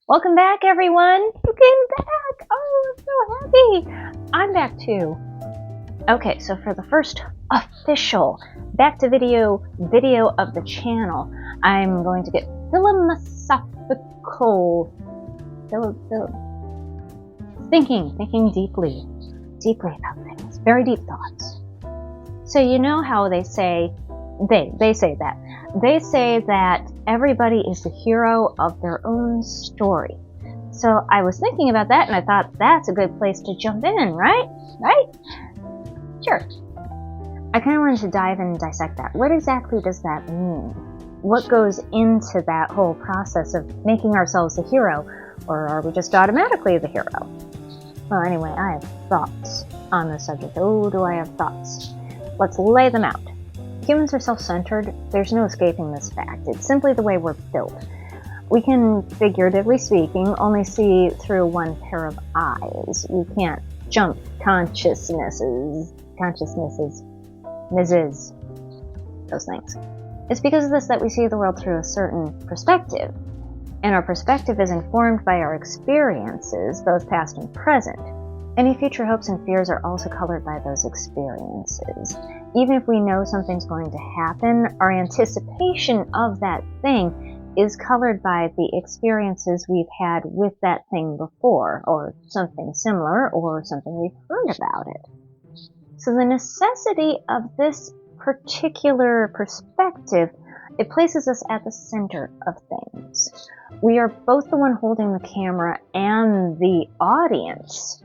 Welcome back, everyone. You came back. Oh, I'm so happy. I'm back too. Okay, so for the first official back to video of the channel, I'm going to get philosophical, thinking deeply about things, very deep thoughts. So you know how they say that everybody is the hero of their own story. So I was thinking about that and I thought that's a good place to jump in, right? Sure. I kind of wanted to dive in and dissect that. What exactly does that mean? What goes into that whole process of making ourselves the hero? Or are we just automatically the hero? Well, anyway, I have thoughts on this subject. Oh, do I have thoughts? Let's lay them out. Humans are self-centered. There's no escaping this fact. It's simply the way we're built. We can, figuratively speaking, only see through one pair of eyes. We can't jump consciousnesses, those things. It's because of this that we see the world through a certain perspective. And our perspective is informed by our experiences, both past and present. Any future hopes and fears are also colored by those experiences. Even if we know something's going to happen, our anticipation of that thing is colored by the experiences we've had with that thing before, or something similar, or something we've heard about it. So the necessity of this particular perspective, it places us at the center of things. We are both the one holding the camera and the audience.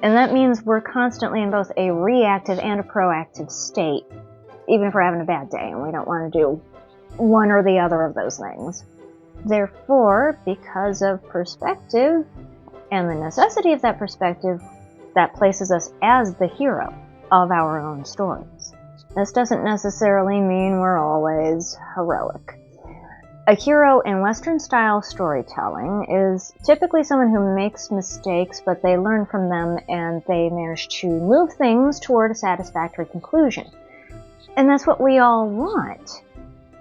And that means we're constantly in both a reactive and a proactive state, even if we're having a bad day and we don't want to do one or the other of those things. Therefore, because of perspective and the necessity of that perspective, that places us as the hero of our own stories. This doesn't necessarily mean we're always heroic. A hero in Western-style storytelling is typically someone who makes mistakes, but they learn from them and they manage to move things toward a satisfactory conclusion. And that's what we all want.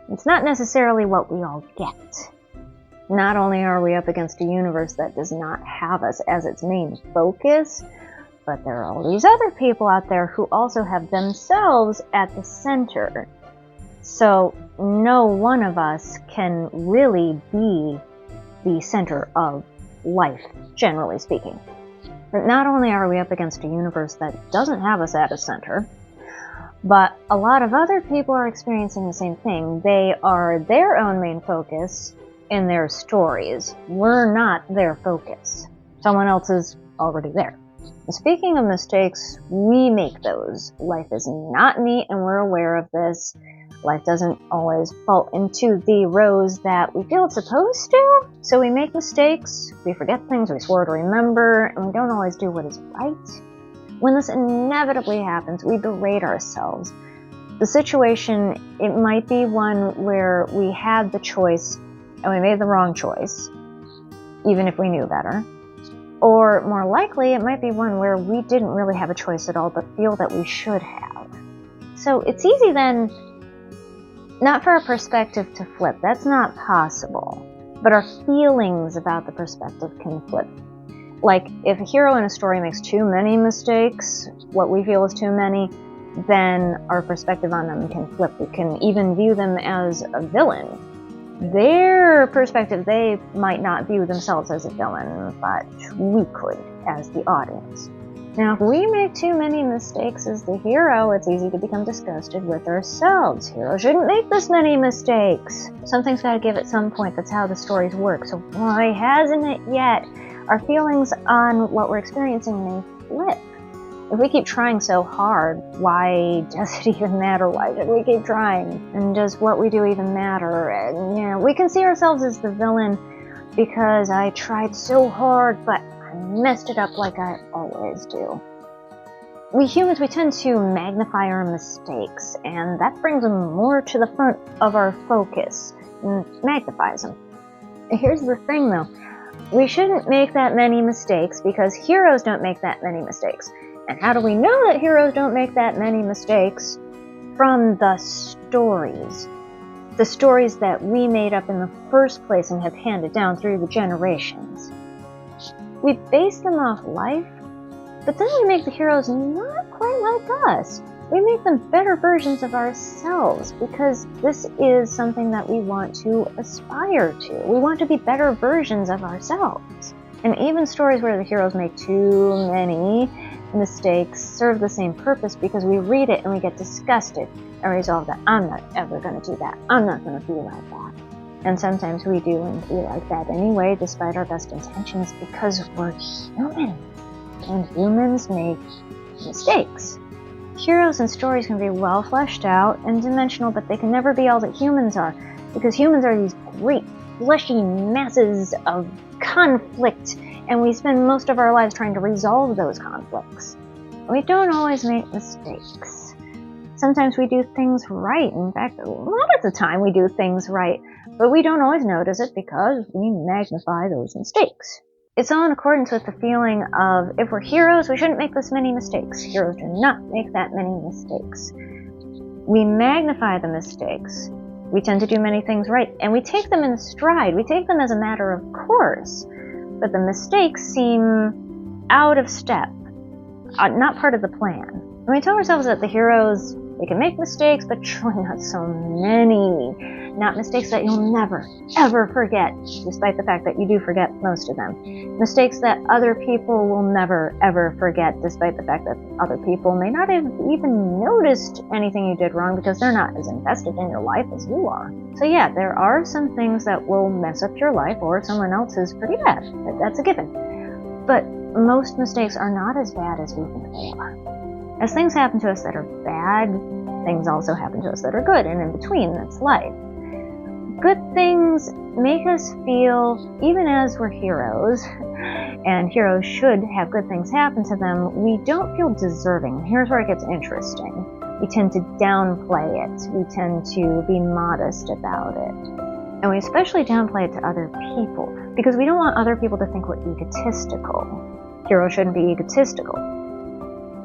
It's not necessarily what we all get. Not only are we up against a universe that does not have us as its main focus, but there are all these other people out there who also have themselves at the center. So no one of us can really be the center of life, generally speaking. But not only are we up against a universe that doesn't have us at a center, but a lot of other people are experiencing the same thing. They are their own main focus in their stories. We're not their focus. Someone else is already there. Speaking of mistakes, we make those. Life is not neat and we're aware of this. Life doesn't always fall into the rows that we feel it's supposed to. So we make mistakes, we forget things we swore to remember, and we don't always do what is right. When this inevitably happens, we berate ourselves. The situation, it might be one where we had the choice and we made the wrong choice, even if we knew better. Or more likely, it might be one where we didn't really have a choice at all, but feel that we should have. So it's easy then, not for our perspective to flip. That's not possible. But our feelings about the perspective can flip. Like, if a hero in a story makes too many mistakes, what we feel is too many, then our perspective on them can flip. We can even view them as a villain. Their perspective, they might not view themselves as a villain, but we could as the audience. Now, if we make too many mistakes as the hero, it's easy to become disgusted with ourselves. Hero shouldn't make this many mistakes. Something's got to give at some point. That's how the stories work. So why hasn't it yet? Our feelings on what we're experiencing may flip. If we keep trying so hard, why does it even matter? Why should we keep trying? And does what we do even matter? And, we can see ourselves as the villain because I tried so hard, but I messed it up like I always do. We humans, we tend to magnify our mistakes, and that brings them more to the front of our focus and magnifies them. Here's the thing, though. We shouldn't make that many mistakes because heroes don't make that many mistakes. And how do we know that heroes don't make that many mistakes? From the stories. the stories that we made up in the first place and have handed down through the generations. We base them off life, but then we make the heroes not quite like us. We make them better versions of ourselves because this is something that we want to aspire to. We want to be better versions of ourselves. And even stories where the heroes make too many mistakes serve the same purpose because we read it and we get disgusted and resolve that I'm not ever going to do that. I'm not going to be like that. And sometimes we do and be like that anyway, despite our best intentions, because we're human. And humans make mistakes. Heroes and stories can be well fleshed out and dimensional, but they can never be all that humans are, because humans are these great, fleshy masses of conflict, and we spend most of our lives trying to resolve those conflicts. We don't always make mistakes. Sometimes we do things right. In fact, a lot of the time we do things right, but we don't always notice it because we magnify those mistakes. It's all in accordance with the feeling of, if we're heroes, we shouldn't make this many mistakes. Heroes do not make that many mistakes. We magnify the mistakes. We tend to do many things right, and we take them in stride. We take them as a matter of course. But the mistakes seem out of step, not part of the plan. And we tell ourselves that the heroes, they can make mistakes, but truly not so many. Not mistakes that you'll never, ever forget, despite the fact that you do forget most of them. Mistakes that other people will never, ever forget, despite the fact that other people may not have even noticed anything you did wrong because they're not as invested in your life as you are. So yeah, there are some things that will mess up your life or someone else's pretty bad. That's a given. But most mistakes are not as bad as we think they are. As things happen to us that are bad, things also happen to us that are good, and in between, that's life. Good things make us feel, even as we're heroes, and heroes should have good things happen to them, we don't feel deserving. Here's where it gets interesting. We tend to downplay it. We tend to be modest about it. And we especially downplay it to other people, because we don't want other people to think we're egotistical. Heroes shouldn't be egotistical.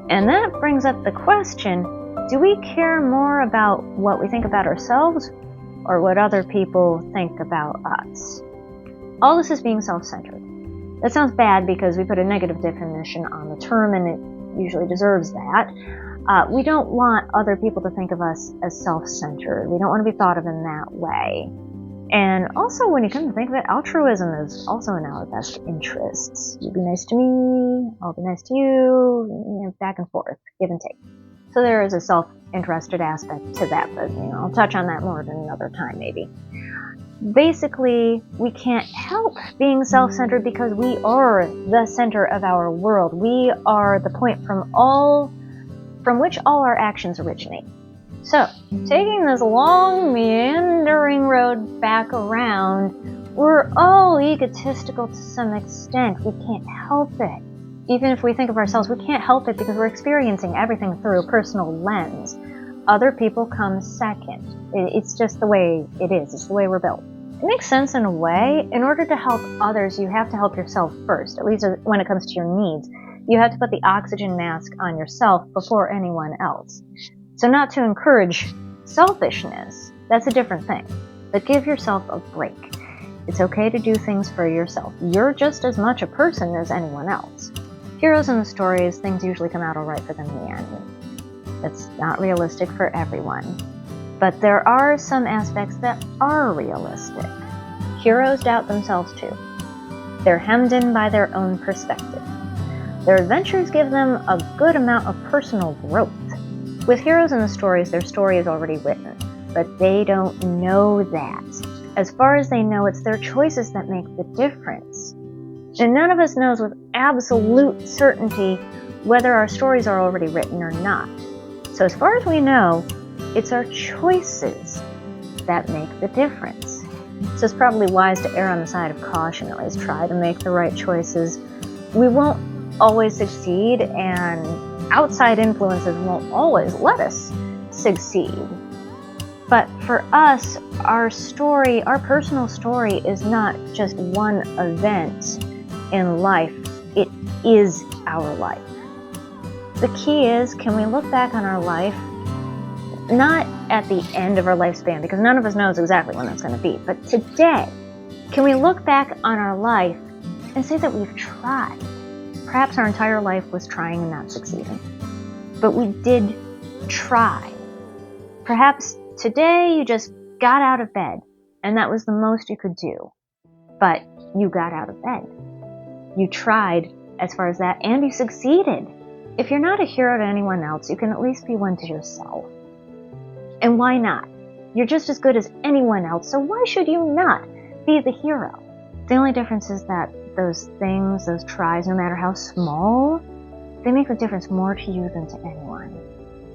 And that brings up the question, do we care more about what we think about ourselves or what other people think about us? All this is being self-centered. That sounds bad because we put a negative definition on the term, and it usually deserves that. We don't want other people to think of us as self-centered. We don't want to be thought of in that way. And also, when you come to think of it, altruism is also in our best interests. You be nice to me, I'll be nice to you, back and forth, give and take. So there is a self-interested aspect to that, but I'll touch on that more at another time maybe. Basically, we can't help being self-centered because we are the center of our world. We are the point from which all our actions originate. So, taking this long, meandering road back around, we're all egotistical to some extent. We can't help it. Even if we think of ourselves, we can't help it because we're experiencing everything through a personal lens. Other people come second. It's just the way it is. It's the way we're built. It makes sense in a way. In order to help others, you have to help yourself first, at least when it comes to your needs. You have to put the oxygen mask on yourself before anyone else. So not to encourage selfishness, that's a different thing. But give yourself a break. It's okay to do things for yourself. You're just as much a person as anyone else. Heroes in the stories, things usually come out all right for them in the end. That's not realistic for everyone. But there are some aspects that are realistic. Heroes doubt themselves too. They're hemmed in by their own perspective. Their adventures give them a good amount of personal growth. With heroes in the stories, their story is already written, but they don't know that. As far as they know, it's their choices that make the difference. And none of us knows with absolute certainty whether our stories are already written or not. So as far as we know, it's our choices that make the difference. So it's probably wise to err on the side of caution, at least try to make the right choices. We won't always succeed, and outside influences won't always let us succeed. But for us, our story, our personal story, is not just one event in life. It is our life. The key is, can we look back on our life not at the end of our lifespan, because none of us knows exactly when that's going to be, but today, can we look back on our life and say that we've tried? Perhaps our entire life was trying and not succeeding, but we did try. Perhaps today you just got out of bed, and that was the most you could do, but you got out of bed. You tried as far as that, and you succeeded. If you're not a hero to anyone else, you can at least be one to yourself. And why not? You're just as good as anyone else, so why should you not be the hero? The only difference is that those things, those tries, no matter how small, they make a difference more to you than to anyone.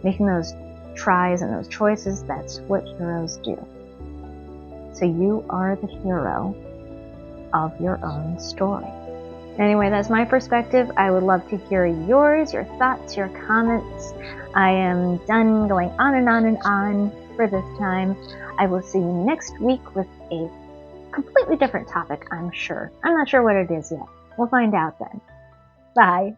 Making those tries and those choices, that's what heroes do. So you are the hero of your own story. Anyway, that's my perspective. I would love to hear yours, your thoughts, your comments. I am done going on and on and on for this time. I will see you next week with a completely different topic, I'm sure. I'm not sure what it is yet. We'll find out then. Bye.